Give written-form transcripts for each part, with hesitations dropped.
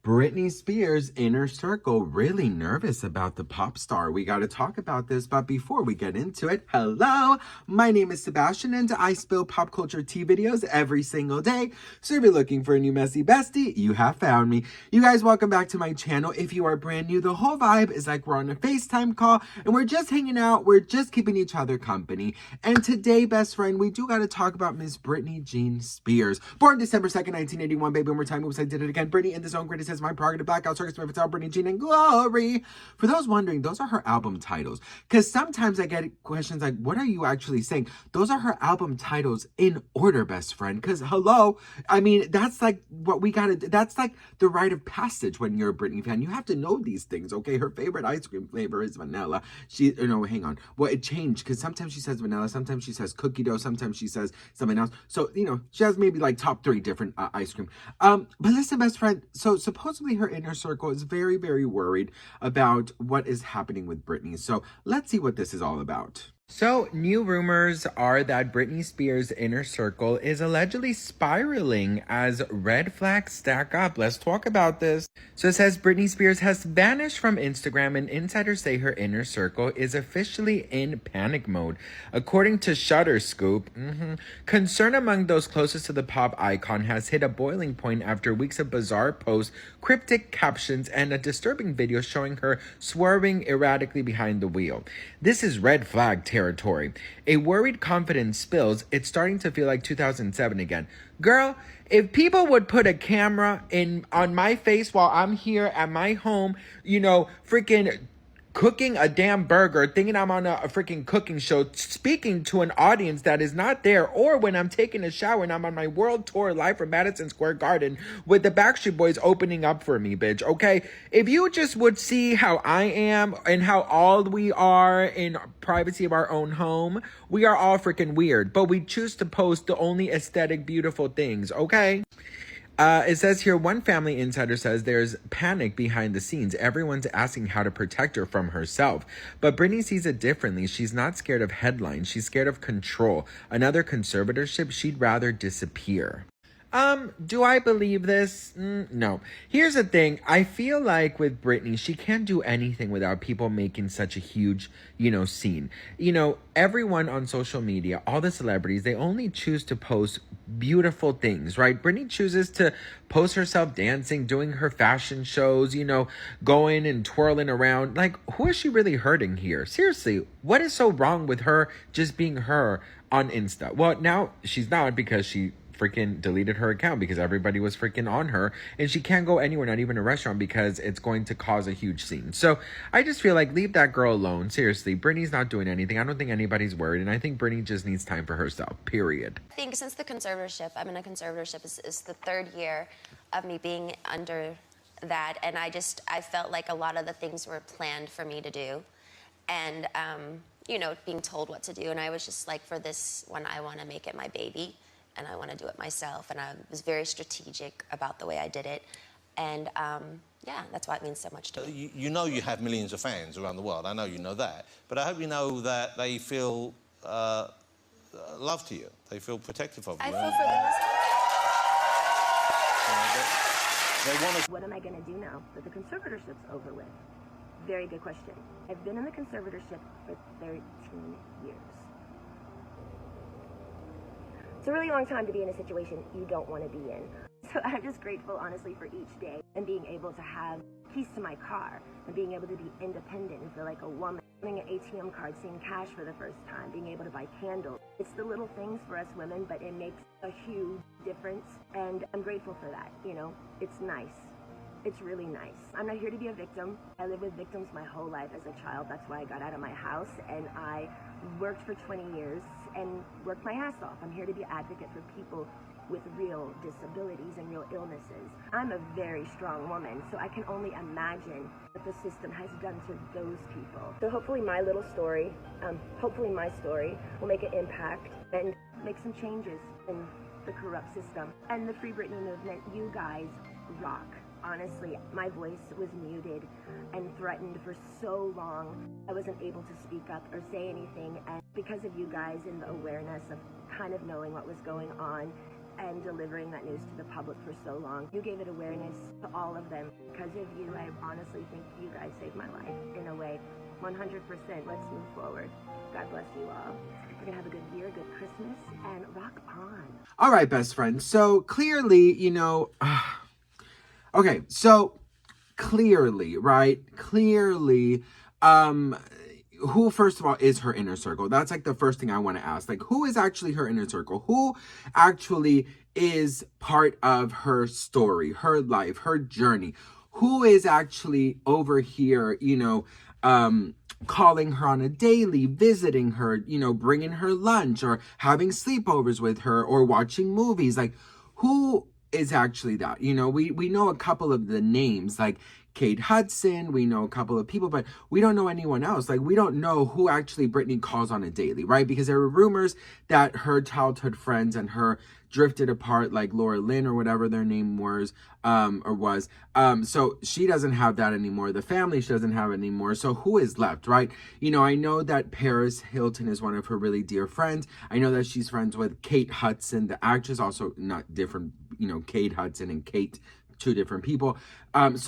Britney Spears' inner circle really nervous about the pop star. We got to talk about this, but before we get into it, hello, my name is Sebastian and I spill pop culture tea videos every single day. So if you're looking for a new messy bestie, you have found me. You guys, welcome back to my channel. If you are brand new, the whole vibe is like we're on a FaceTime call and we're just hanging out. We're just keeping each other company. And today, best friend, we do got to talk about Miss Britney Jean Spears. Born December 2nd, 1981, baby, one more time, oops, I did it again. Britney in the zone, greatest hits, my prerogative, blackout, circus, my fatal, Britney Jean, and glory. For those wondering, those are her album titles. Because sometimes I get questions like, what are you actually saying? Those are her album titles in order, best friend. Because, hello, I mean, that's like what we gotta, that's like the rite of passage when you're a Britney fan. You have to know these things, okay? Her favorite ice cream flavor is vanilla. No, hang on. Well, it changed because sometimes she says vanilla, sometimes she says cookie dough, sometimes she says something else. So, she has maybe like top 3 different ice cream. But listen, best friend, so supposedly her inner circle is very, very worried about what is happening with Britney. So let's see what this is all about. So, new rumors are that Britney Spears' inner circle is allegedly spiraling as red flags stack up. Let's talk about this. So it says Britney Spears has vanished from Instagram and insiders say her inner circle is officially in panic mode. According to Shutter Scoop, concern among those closest to the pop icon has hit a boiling point after weeks of bizarre posts, cryptic captions, and a disturbing video showing her swerving erratically behind the wheel. This is red flag territory. A worried confidence spills. It's starting to feel like 2007 again. Girl, if people would put a camera on my face while I'm here at my home, freaking cooking a damn burger, thinking I'm on a freaking cooking show, speaking to an audience that is not there, or when I'm taking a shower and I'm on my world tour live from Madison Square Garden with the Backstreet Boys opening up for me, bitch, okay? If you just would see how I am and how all we are in privacy of our own home, we are all freaking weird, but we choose to post the only aesthetic, beautiful things, okay? It says here, one family insider says there's panic behind the scenes. Everyone's asking how to protect her from herself. But Britney sees it differently. She's not scared of headlines. She's scared of control. Another conservatorship, she'd rather disappear. Do I believe this? No. Here's the thing. I feel like with Britney, she can't do anything without people making such a huge, scene. Everyone on social media, all the celebrities, they only choose to post beautiful things, right? Britney chooses to post herself dancing, doing her fashion shows, going and twirling around. Like, who is she really hurting here? Seriously, what is so wrong with her just being her on Insta? Well, now she's not because she freaking deleted her account because everybody was freaking on her and she can't go anywhere, not even a restaurant, because it's going to cause a huge scene. So I just feel like leave that girl alone. Seriously, Britney's not doing anything. I don't think anybody's worried, and I think Britney just needs time for herself, period. I think since the conservatorship, I'm in a conservatorship, is the 3rd year of me being under that, and I felt like a lot of the things were planned for me to do, and being told what to do, and I was just like, for this one, I want to make it my baby, and I want to do it myself, and I was very strategic about the way I did it, and yeah, that's why it means so much to me. You know you have millions of fans around the world, I know you know that, but I hope you know that they feel love to you, they feel protective of you. I feel for them as well. They want to... What am I going to do now that the conservatorship's over with? Very good question. I've been in the conservatorship for 13 years. It's a really long time to be in a situation you don't want to be in. So I'm just grateful, honestly, for each day and being able to have keys to my car and being able to be independent and feel like a woman. Getting an ATM card, seeing cash for the first time, being able to buy candles. It's the little things for us women, but it makes a huge difference, and I'm grateful for that, It's nice. It's really nice. I'm not here to be a victim. I lived with victims my whole life as a child. That's why I got out of my house, and I worked for 20 years and worked my ass off. I'm here to be an advocate for people with real disabilities and real illnesses. I'm a very strong woman, so I can only imagine what the system has done to those people. So hopefully my little story, hopefully my story will make an impact and make some changes in the corrupt system. And the Free Britney movement, you guys rock. Honestly, my voice was muted and threatened for so long. I wasn't able to speak up or say anything, and because of you guys and the awareness of kind of knowing what was going on, and delivering that news to the public for so long. You gave it awareness to all of them. Because of you, I honestly think you guys saved my life in a way. 100%. Let's move forward. God bless you all. We're gonna have a good year, good Christmas, and rock on. All right, best friend. So clearly, okay, so clearly, right? Clearly, who, first of all, is her inner circle? That's like the first thing I want to ask. Like, who is actually her inner circle? Who actually is part of her story, her life, her journey? Who is actually over here, calling her on a daily, visiting her, bringing her lunch or having sleepovers with her or watching movies? Like, who is actually that? We know a couple of the names, like Kate Hudson, we know a couple of people, but we don't know anyone else. Like, we don't know who actually Britney calls on a daily, right? Because there were rumors that her childhood friends and her drifted apart, like Laura Lynn or whatever their name was, so she doesn't have that anymore. The family, she doesn't have it anymore. So who is left, right? I know that Paris Hilton is one of her really dear friends. I know that she's friends with Kate Hudson, the actress, also not different, Kate Hudson and Kate, two different people. Is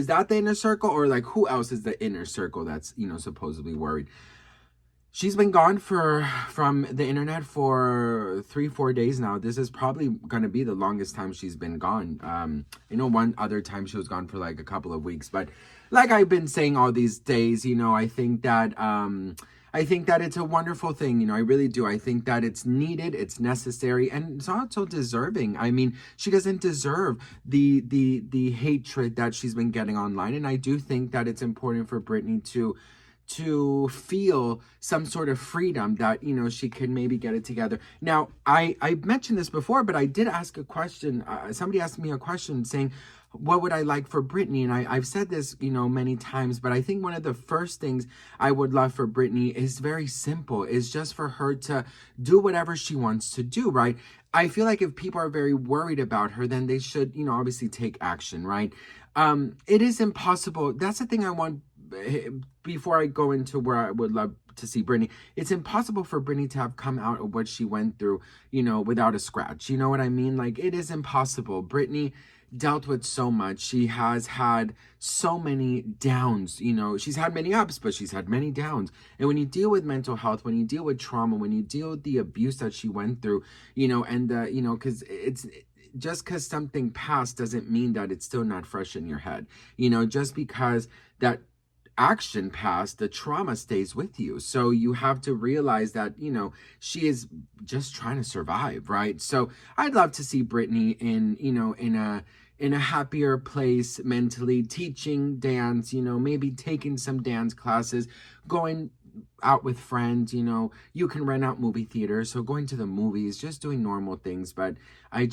that the inner circle, or like who else is the inner circle that's, supposedly worried? She's been gone from the internet for 3-4 days now. This is probably going to be the longest time she's been gone. One other time she was gone for like a couple of weeks, but like I've been saying all these days, I think that it's a wonderful thing. I really do. I think that it's needed, it's necessary, and it's also deserving. I mean, she doesn't deserve the hatred that she's been getting online. And I do think that it's important for Britney to feel some sort of freedom that, she can maybe get it together. Now, I mentioned this before, but I did ask a question. Somebody asked me a question saying, what would I like for Britney? And I've said this, many times, but I think one of the first things I would love for Britney is very simple. Is just for her to do whatever she wants to do, right? I feel like if people are very worried about her, then they should, obviously take action, right? It is impossible. That's the thing I want, before I go into where I would love to see Britney, it's impossible for Britney to have come out of what she went through, without a scratch. You know what I mean? Like, it is impossible. Britney dealt with so much. She has had so many downs. She's had many ups, but she's had many downs. And when you deal with mental health, when you deal with trauma, when you deal with the abuse that she went through, because it's just because something passed doesn't mean that it's still not fresh in your head. Just because that action passed, the trauma stays with you. So you have to realize that, she is just trying to survive, right? So I'd love to see Britney in a happier place mentally, teaching dance, maybe taking some dance classes, going out with friends. You can rent out movie theaters, so going to the movies, just doing normal things. But I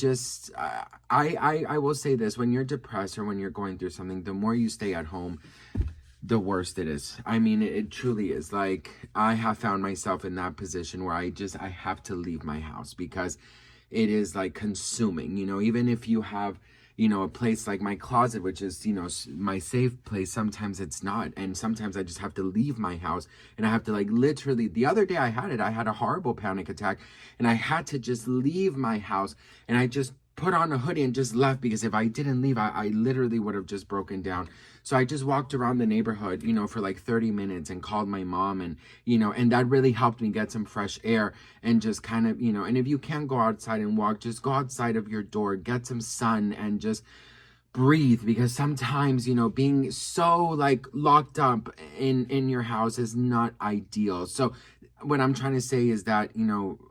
will say this: when you're depressed or when you're going through something, the more you stay at home, the worst it is. I mean, it truly is. Like, I have found myself in that position where I have to leave my house because it is like consuming. Even if you have a place like my closet, which is, my safe place, sometimes it's not. And sometimes I just have to leave my house, and I have to, like, literally, the other day I had a horrible panic attack, and I had to just leave my house, and I just put on a hoodie and just left, because if I didn't leave, I literally would have just broken down. So I just walked around the neighborhood, for like 30 minutes and called my mom, and, and that really helped me get some fresh air and just kind of, and if you can't go outside and walk, just go outside of your door, get some sun and just breathe, because sometimes, being so like locked up in your house is not ideal. So what I'm trying to say is that,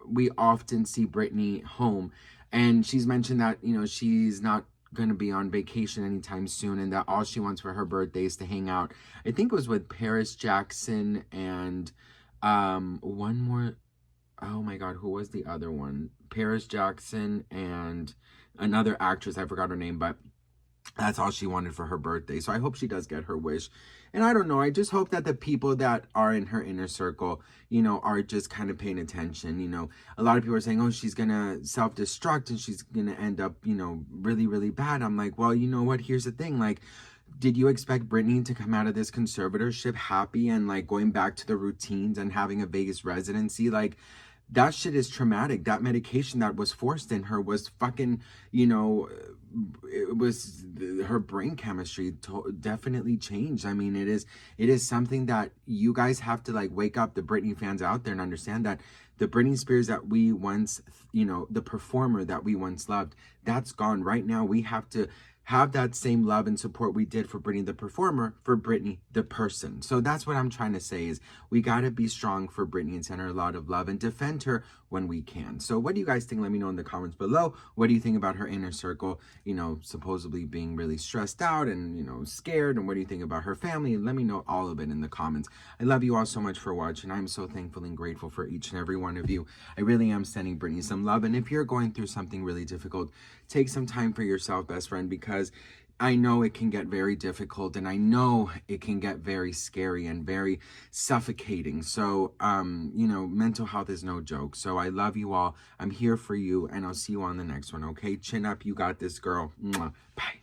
we often see Britney home, and she's mentioned that, she's not going to be on vacation anytime soon, and that all she wants for her birthday is to hang out. I think it was with Paris Jackson and one more. Oh my God, who was the other one? Paris Jackson and another actress. I forgot her name, but that's all she wanted for her birthday. So I hope she does get her wish. And I don't know, I just hope that the people that are in her inner circle, are just kind of paying attention. A lot of people are saying, oh, she's gonna self-destruct and she's gonna end up, really, really bad. I'm like, well, you know what? Here's the thing. Like, did you expect Britney to come out of this conservatorship happy and like going back to the routines and having a Vegas residency? Like, that shit is traumatic. That medication that was forced in her was fucking, you know, it was her brain chemistry definitely changed. I mean, it is something that you guys have to like wake up the Britney fans out there and understand that the Britney Spears that we once, you know, the performer that we once loved, that's gone. Right now we have to have that same love and support we did for Britney the performer, for Britney the person. So that's what I'm trying to say is we got to be strong for Britney and send her a lot of love and defend her when we can. So what do you guys think? Let me know in the comments below. What do you think about her inner circle, you know, supposedly being really stressed out and, you know, scared? And what do you think about her family? Let me know all of it in the comments. I love you all so much for watching. I'm so thankful and grateful for each and every one of you. I really am sending Britney some love. And if you're going through something really difficult, take some time for yourself, best friend, because I know it can get very difficult and I know it can get very scary and very suffocating. So, you know, mental health is no joke. So I love you all. I'm here for you and I'll see you on the next one. Okay. Chin up. You got this, girl. Mwah. Bye.